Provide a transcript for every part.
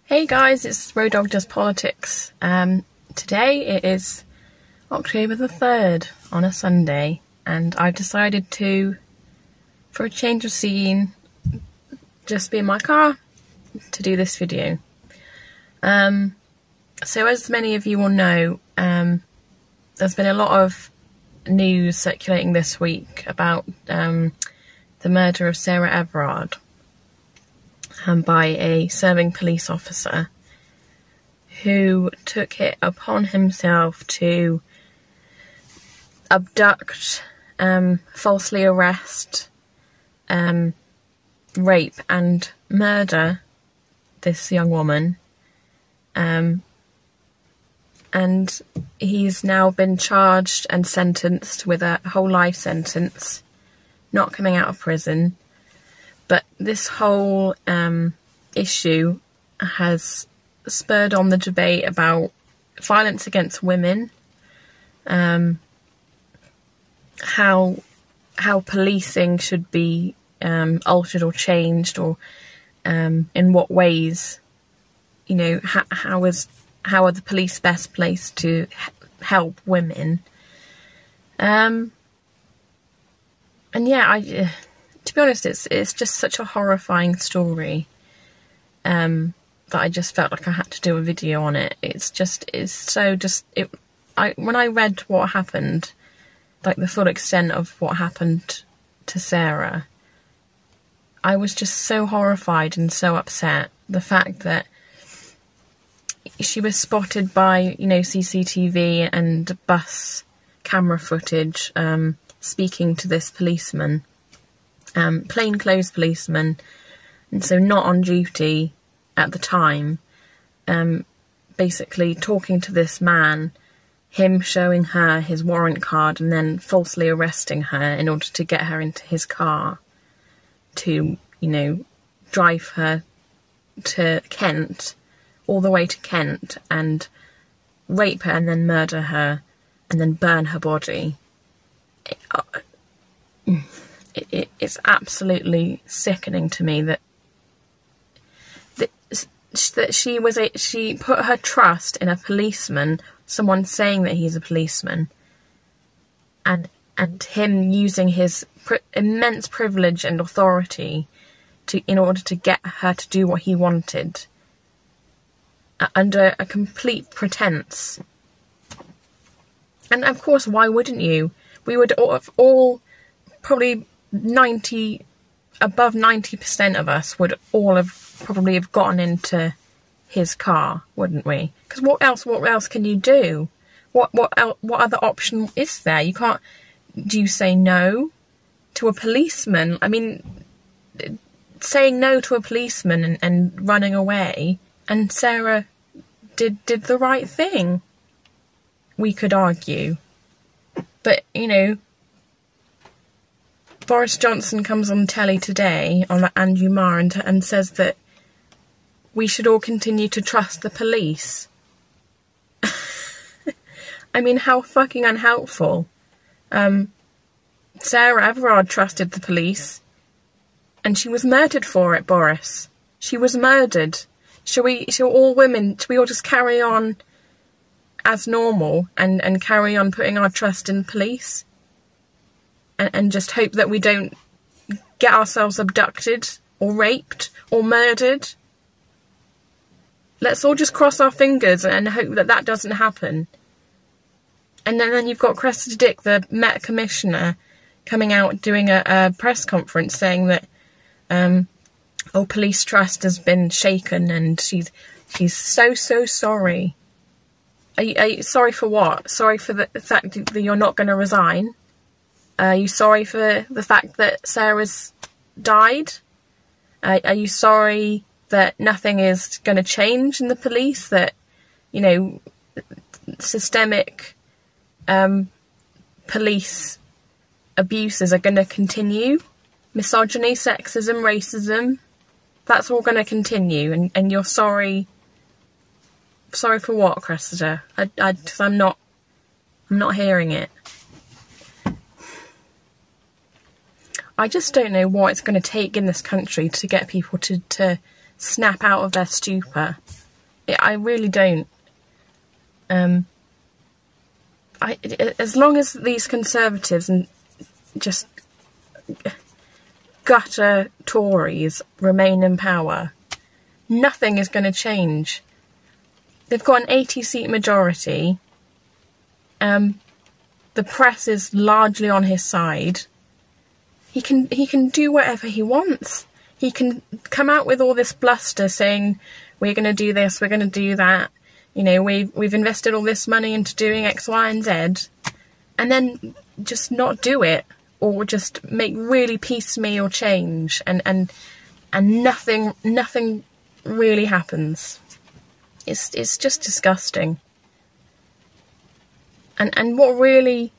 Hey guys, it's Road Dog Does Politics. Today it is October the 3rd on a Sunday, and I've decided to, for a change of scene, just be in my car to do this video. So as many of you will know, there's been a lot of news circulating this week about the murder of Sarah Everard by a serving police officer who took it upon himself to abduct, falsely arrest, rape and murder this young woman. And he's now been charged and sentenced with a whole life sentence, not coming out of prison. But this whole issue has spurred on the debate about violence against women, how policing should be altered or changed, or in what ways, you know, how are the police best placed to help women? And yeah, to be honest, it's just such a horrifying story that I just felt like I had to do a video on it. When I read what happened, like the full extent of what happened to Sarah, I was just so horrified and so upset. The fact that she was spotted by, you know, CCTV and bus camera footage speaking to this policeman. Plainclothes policeman, and so not on duty at the time, basically talking to this man, him showing her his warrant card and then falsely arresting her in order to get her into his car to, you know, drive her to Kent, all the way to Kent, and rape her and then murder her and then burn her body. It's absolutely sickening to me that she put her trust in a policeman, someone saying that he's a policeman, and him using his immense privilege and authority in order to get her to do what he wanted, under a complete pretense. And of course, why wouldn't you? We would all probably above 90% of us would all have probably gotten into his car, wouldn't we? Because what else can you do? What other option is there? You can't. Do you say no to a policeman? I mean, saying no to a policeman and running away, and Sarah did the right thing, we could argue. But, you know, Boris Johnson comes on telly today on Andrew Marr and says that we should all continue to trust the police. I mean, how fucking unhelpful. Sarah Everard trusted the police, and she was murdered for it, Boris. She was murdered. Shall we all just carry on as normal and carry on putting our trust in police? And just hope that we don't get ourselves abducted or raped or murdered? Let's all just cross our fingers and hope that doesn't happen. And then you've got Cressida Dick, the Met Commissioner, coming out doing a press conference saying that police trust has been shaken, and she's so sorry. Are you sorry for what? Sorry for the fact that you're not going to resign? Are you sorry for the fact that Sarah's died? Are you sorry that nothing is going to change in the police? That, you know, systemic police abuses are going to continue? Misogyny, sexism, racism, that's all going to continue. And you're sorry. Sorry for what, Cressida? Because I'm not hearing it. I just don't know what it's going to take in this country to get people to snap out of their stupor. I really don't. As long as these Conservatives and just gutter Tories remain in power, nothing is going to change. They've got an 80-seat majority. The press is largely on his side. He can do whatever he wants. He can come out with all this bluster saying, we're going to do this, we're going to do that. You know, we've invested all this money into doing X, Y, and Z, and then just not do it, or just make really piecemeal change, and nothing really happens. It's just disgusting. And what really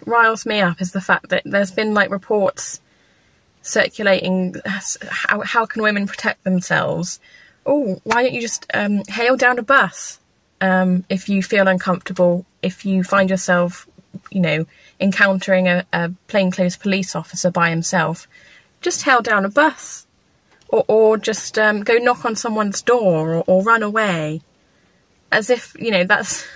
riles me up is the fact that there's been like reports circulating, how can women protect themselves? Oh, why don't you just hail down a bus if you feel uncomfortable, if you find yourself, you know, encountering a plainclothes police officer by himself, just hail down a bus, or just go knock on someone's door, or run away, as if, you know, that's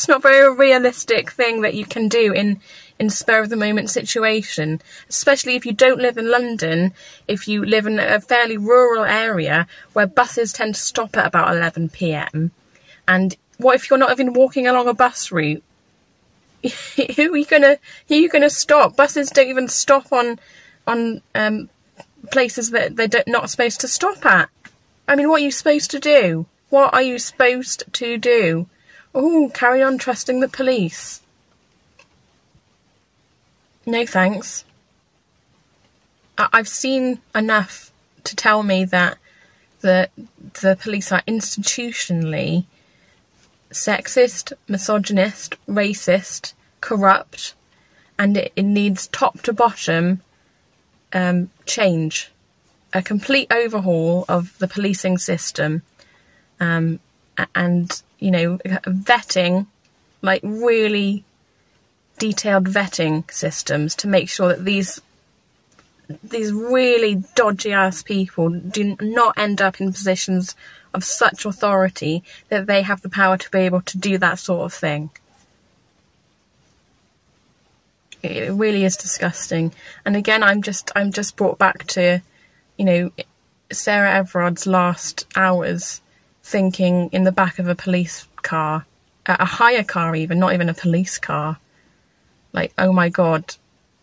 not a very realistic thing that you can do in spur of the moment situation, especially if you don't live in London, if you live in a fairly rural area where buses tend to stop at about 11 p.m. And what if you're not even walking along a bus route? Who are you gonna stop? Buses don't even stop on places that they're not supposed to stop at. I mean, what are you supposed to do? What are you supposed to do? Oh, carry on trusting the police. No thanks. I've seen enough to tell me that the police are institutionally sexist, misogynist, racist, corrupt, and it needs top to bottom change. A complete overhaul of the policing system, and, you know, vetting, like really detailed vetting systems to make sure that these really dodgy ass people do not end up in positions of such authority that they have the power to be able to do that sort of thing. It really is disgusting. And again, I'm just brought back to, you know, Sarah Everard's last hours thinking in the back of a police car, a hire car even, not even a police car. Like, oh my God,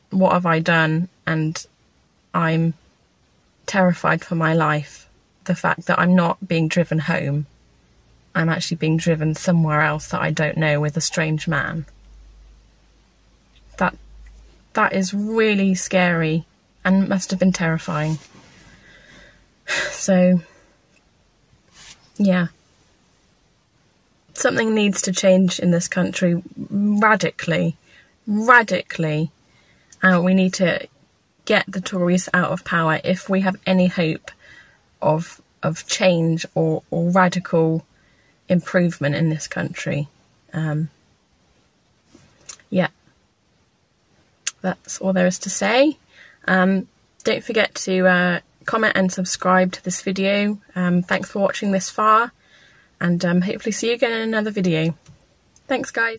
what have I done? And I'm terrified for my life. The fact that I'm not being driven home. I'm actually being driven somewhere else that I don't know with a strange man. That is really scary and must have been terrifying. So, yeah. Something needs to change in this country radically. We need to get the Tories out of power if we have any hope of change or radical improvement in this country. Yeah, that's all there is to say. Don't forget to comment and subscribe to this video. Thanks for watching this far, and hopefully see you again in another video. Thanks, guys.